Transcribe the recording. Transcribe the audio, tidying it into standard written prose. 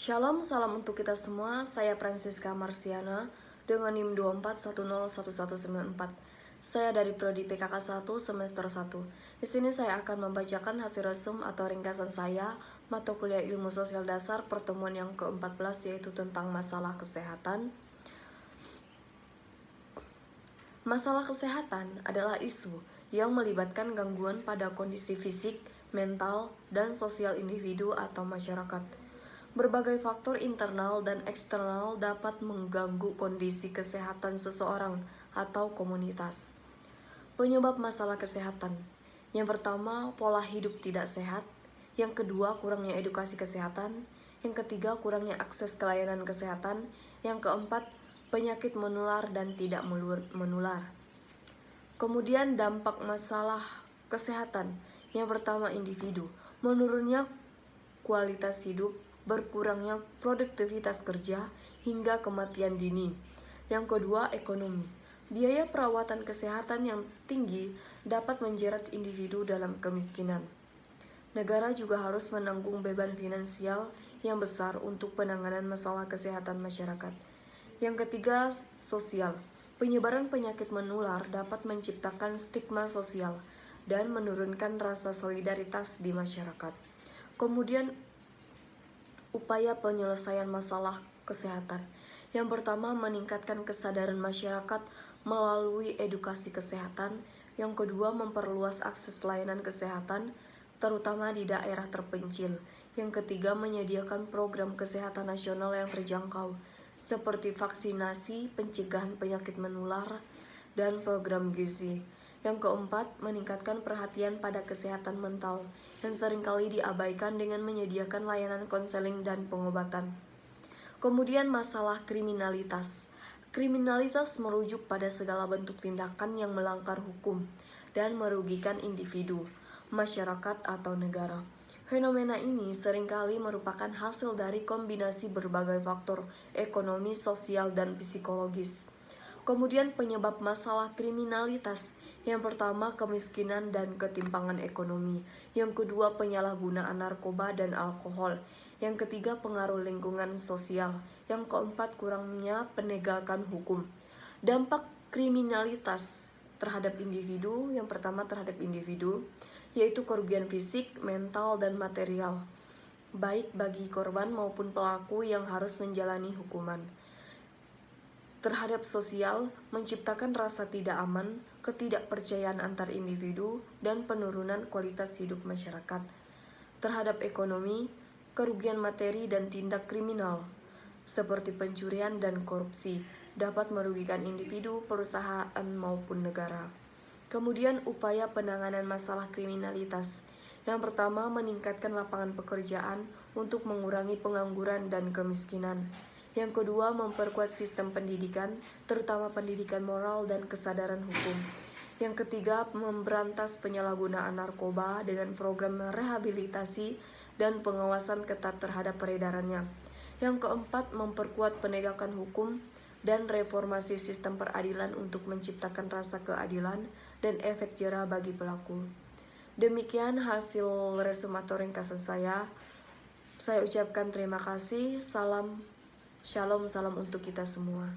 Shalom, salam untuk kita semua. Saya Francisca Marsiana dengan NIM 241011194. Saya dari Prodi PKK 1 semester 1. Di sini saya akan membacakan hasil resum atau ringkasan saya mata kuliah Ilmu Sosial Dasar pertemuan yang ke-14, yaitu tentang masalah kesehatan. Masalah kesehatan adalah isu yang melibatkan gangguan pada kondisi fisik, mental, dan sosial individu atau masyarakat. Berbagai faktor internal dan eksternal dapat mengganggu kondisi kesehatan seseorang atau komunitas. Penyebab masalah kesehatan: yang pertama, pola hidup tidak sehat; yang kedua, kurangnya edukasi kesehatan; yang ketiga, kurangnya akses ke layanan kesehatan; yang keempat, penyakit menular dan tidak menular. Kemudian dampak masalah kesehatan: yang pertama, individu, menurunnya kualitas hidup, berkurangnya produktivitas kerja, hingga kematian dini. Yang kedua, ekonomi. Biaya perawatan kesehatan yang tinggi dapat menjerat individu dalam kemiskinan. Negara juga harus menanggung beban finansial yang besar untuk penanganan masalah kesehatan masyarakat. Yang ketiga, sosial. Penyebaran penyakit menular dapat menciptakan stigma sosial dan menurunkan rasa solidaritas di masyarakat. Kemudian, upaya penyelesaian masalah kesehatan. Yang pertama, meningkatkan kesadaran masyarakat melalui edukasi kesehatan. Yang kedua, memperluas akses layanan kesehatan, terutama di daerah terpencil. Yang ketiga, menyediakan program kesehatan nasional yang terjangkau, seperti vaksinasi, pencegahan penyakit menular, dan program gizi. Yang keempat, meningkatkan perhatian pada kesehatan mental yang seringkali diabaikan dengan menyediakan layanan konseling dan pengobatan. Kemudian masalah kriminalitas. Kriminalitas merujuk pada segala bentuk tindakan yang melanggar hukum dan merugikan individu, masyarakat, atau negara. Fenomena ini seringkali merupakan hasil dari kombinasi berbagai faktor ekonomi, sosial, dan psikologis. Kemudian penyebab masalah kriminalitas: yang pertama, kemiskinan dan ketimpangan ekonomi; yang kedua, penyalahgunaan narkoba dan alkohol; yang ketiga, pengaruh lingkungan sosial; yang keempat, kurangnya penegakan hukum. Dampak kriminalitas terhadap individu: yang pertama, terhadap individu, yaitu kerugian fisik, mental, dan material, baik bagi korban maupun pelaku yang harus menjalani hukuman. Terhadap sosial, menciptakan rasa tidak aman, ketidakpercayaan antar individu, dan penurunan kualitas hidup masyarakat. Terhadap ekonomi, kerugian materi dan tindak kriminal, seperti pencurian dan korupsi, dapat merugikan individu, perusahaan, maupun negara. Kemudian upaya penanganan masalah kriminalitas. Yang pertama, meningkatkan lapangan pekerjaan untuk mengurangi pengangguran dan kemiskinan. Yang kedua, memperkuat sistem pendidikan, terutama pendidikan moral dan kesadaran hukum. Yang ketiga, memberantas penyalahgunaan narkoba dengan program rehabilitasi dan pengawasan ketat terhadap peredarannya. Yang keempat, memperkuat penegakan hukum dan reformasi sistem peradilan untuk menciptakan rasa keadilan dan efek jera bagi pelaku. Demikian hasil resum atau ringkasan saya. Saya ucapkan terima kasih. Shalom, salam untuk kita semua.